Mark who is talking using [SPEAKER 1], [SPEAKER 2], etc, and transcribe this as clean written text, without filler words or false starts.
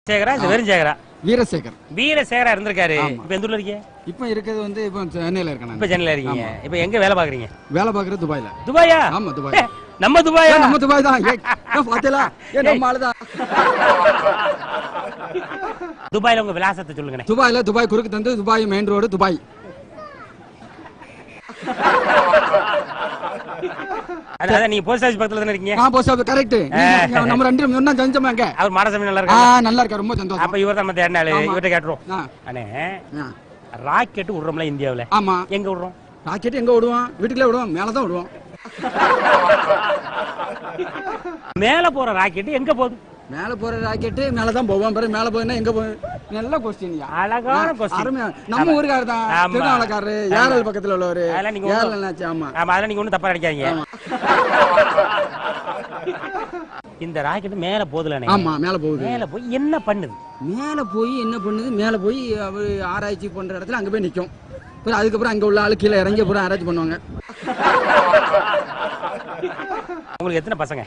[SPEAKER 1] சேகரா இது வெறும் சேகரா
[SPEAKER 2] வீரசேகர்
[SPEAKER 1] வீரசேகரா இருந்திருக்காரு. இப்ப எந்த ஊர்ல இருக்கீங்க?
[SPEAKER 2] இப்போ இருக்கிறது வந்து இப்போ சென்னையில இருக்கேன்.
[SPEAKER 1] இப்ப சென்னையில இருக்கீங்க. இப்ப எங்க வேலை பாக்குறீங்க?
[SPEAKER 2] வேலை பாக்குறது துபாயில.
[SPEAKER 1] துபாயா?
[SPEAKER 2] ஆமா துபாய்.
[SPEAKER 1] நம்ம துபாயா?
[SPEAKER 2] நம்ம துபாய் தான். பாத்தீங்களா? நம்ம ஆளுதான்.
[SPEAKER 1] துபாயில உங்க விலாசத்தை சொல்லுங்க.
[SPEAKER 2] துபாயில துபாய் குறுக்கு தந்து துபாய் மெயின் ரோடு துபாய்.
[SPEAKER 1] அதான் நீங்க போஸ்ட் ஆபீஸ் பக்கத்துல தான இருக்கீங்க?
[SPEAKER 2] Post office correct. நம்ம ரெண்டு முன்ன செஞ்சோமாங்க.
[SPEAKER 1] அவர் மாடசாமி நல்லா இருக்காரு.
[SPEAKER 2] நல்லா இருக்காரு. ரொம்ப சந்தோஷம்.
[SPEAKER 1] அப்ப இவர் தான் மத்த யாருனால இவர்ட்ட கேட்றோம். அண்ணே ராக்கெட் விடுறோம்ல இந்தியாவுல.
[SPEAKER 2] ஆமா.
[SPEAKER 1] எங்க விடுறோம்?
[SPEAKER 2] ராக்கெட் எங்க விடுவோம்? வீட்டுக்குள்ள விடுவோம். மேல தான் விடுவோம்.
[SPEAKER 1] மேல போற ராக்கெட் எங்க போகுது?
[SPEAKER 2] மேல போற ராக்கெட் மேல தான் போவோம். பிறகு மேல போனா எங்க போகும்? நல்ல क्वेश्चन.
[SPEAKER 1] அழகான क्वेश्चन.
[SPEAKER 2] நம்ம ஊர்காரர் தான். திருநாளக்காரரு ஏரல் பக்கத்துல உள்ளவரு. ஏரல் என்னாச்சு? ஆமா.
[SPEAKER 1] ஆமா அதெல்லாம் நீங்க ஒண்ணும் தப்பா நினைக்காதீங்க. இந்த ராக்கெட் மேல போகுதுலனே.
[SPEAKER 2] ஆமா மேல போகுது.
[SPEAKER 1] மேல போய் என்ன பண்ணுது?
[SPEAKER 2] மேல போய் என்ன பண்ணுது? மேல போய் ஆராய்ச்சி பண்ற இடத்துல அங்க போய் நிக்கும். அப்புறம் அதுக்கப்புறம் அங்க உள்ள ஆளு கீழே இறங்கி அப்புறம் ஆராய்ச்சி பண்ணுவாங்க.
[SPEAKER 1] உங்களுக்கு எத்தனை பசங்க?